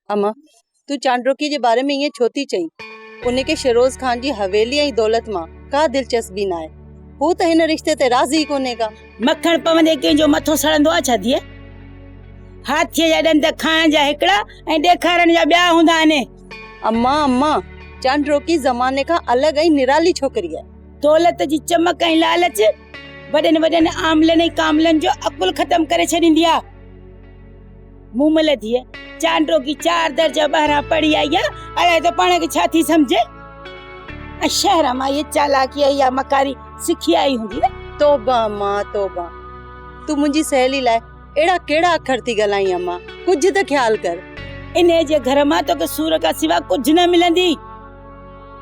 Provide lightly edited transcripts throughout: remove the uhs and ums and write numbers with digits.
अम्मा तू चांडरोकी जे बारे में ये छोती चई उनके शिरोज खान जी हवेली ऐं दौलत मां का दिलचस्पी ना है। हू त हिन रिश्ते ते राज़ी कोने का। मक्खण पवंदे कंहिंजो मथो सड़ंदो आहे छा धीअ? हाथीअ जा ॾंद खाइण जा हिकिड़ा ऐं ॾेखारण जा ॿिया हूंदा आहिनि। अम्मा चांडरोकी ज़माने खां अलॻि ऐं निराली छोकिरी आहे। दौलत जी चमक ऐं लालच वॾनि आमलनि ऐं कामलनि जो अकुल ख़तम करे छॾींदी आहे। मूमल धीअ चांडरोकी 4 दर्जा ॿाहिरां पढ़ी आई आहे, अलाए त पाण खे छा थी सम्झे। ऐं शहर मां ये चालाकी या मकारी सिखी आई हूंदी न। तौबा अम्मा तौबा, तू मुंहिंजी सहेली लाइ एड़ा केड़ा अखर थी ॻाल्हाई अम्मा, कुछ त ख्याल कर। इने जे घर मां तोखे सूर का सिवा कुछ न मिलंदी।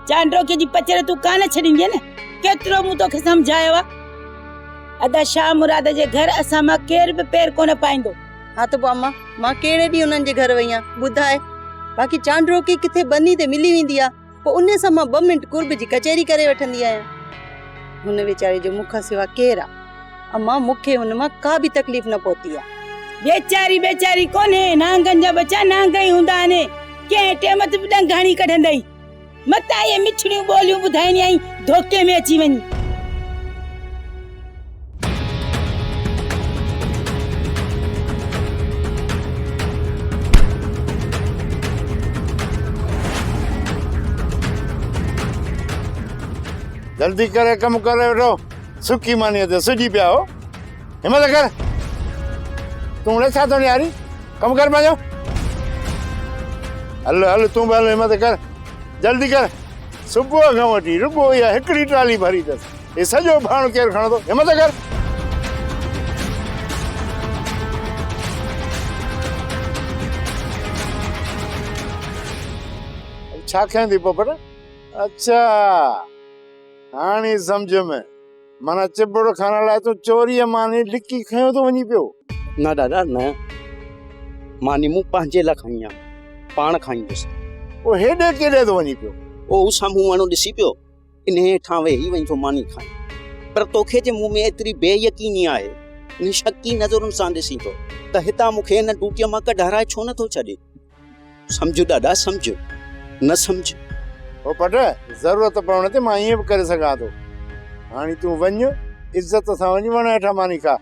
चांडरोकी जी पचर तू कान छॾींदी न, केतिरो मूं तोखे समझायो आहे। अदा शाह मुराद जे घर असां मां केर बि पैर कोन पाईंदो। हाँ तो अम्मा मां केड़े ॾींहुं उन्हनि जे घर वई आहियां ॿुधाए। बाक़ी चांडरोकी किथे बनी ते मिली वेंदी आहे, पोइ उन सां मां 2 मिंट कुर्ब जी कचहरी करे वठंदी आहियां। हुन वीचारे जो मूंखां सिवा केर आहे? अम्मा मूंखे हुन मां का बि तकलीफ़ न पहुती आहे। बेचारी कोन्हे, नांगनि जा बच्चा नांग ई हूंदा आहिनि। कंहिं टेम ते बि डंगाणी कढंदई, मता ये मिठड़ियूं ॿोलियूं ॿुधाईंदी आई धोखे में अची वञी। जल्दी करे कम करे वेठो, सुखी मानी ते सुजी पिया हो। हिम्मत कर, तू ने छा तो यारी कम कर पाजो। हल तू भी हल, हिम्मत कर, जल्दी कर। सुबह खां वठी रुगो या हिकड़ी ट्राली भरी अथस, ये सजो भाण केर खणंदो। हिम्मत कर। छा खाईंदी पोपट? अच्छा हाणे समझ में, माना चिबड़ खाने लाइ तू चोरी मानी लिकी खयो तो वनी पियो। ना दादा न, मानी मु पंहिंजे लाइ खाई आहे, पाण खाईंदुसि। ओ हेॾे केॾे तो वनी पियो? ओ साम्हूं माण्हू ॾिसी पियो, इन हेठां वेही वञी थो मानी खाई। पर तोखे जे मुंहुं में एतिरी बेयकीनी आहे, इन शकी नज़रुनि सां ॾिसी थो त हितां मूंखे इन डूटीअ मां कढाराए छो नथो छॾे। सम्झ दादा सम्झ, न सम्झ। ओ पट ज़रूरत पवण ते मां ईअं बि करे सघां थो। हाणे तूं वञ, इज़त सां वञ, वण हेठां मानी खा।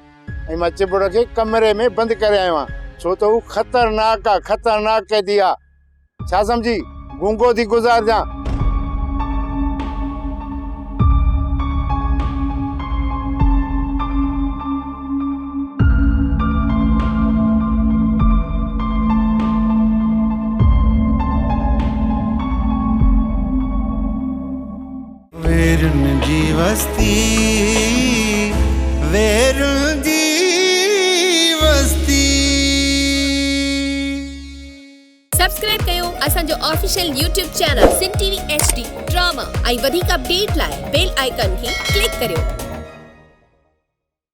ऐं मां चिबड़ खे कमरे में बंदि करे आयो आहियां, छो त हू खतरनाक कैदी आहे। छा सम्झी? गूंगो थी गुज़ारजां। वेरुन जी वस्ती, वेरुन जी वस्ती। सब्सक्राइब कयो असांजो official YouTube channel Singh TV HD drama ऐं वधीक अपडेट लाइ बेल आइकन खे क्लिक करियो।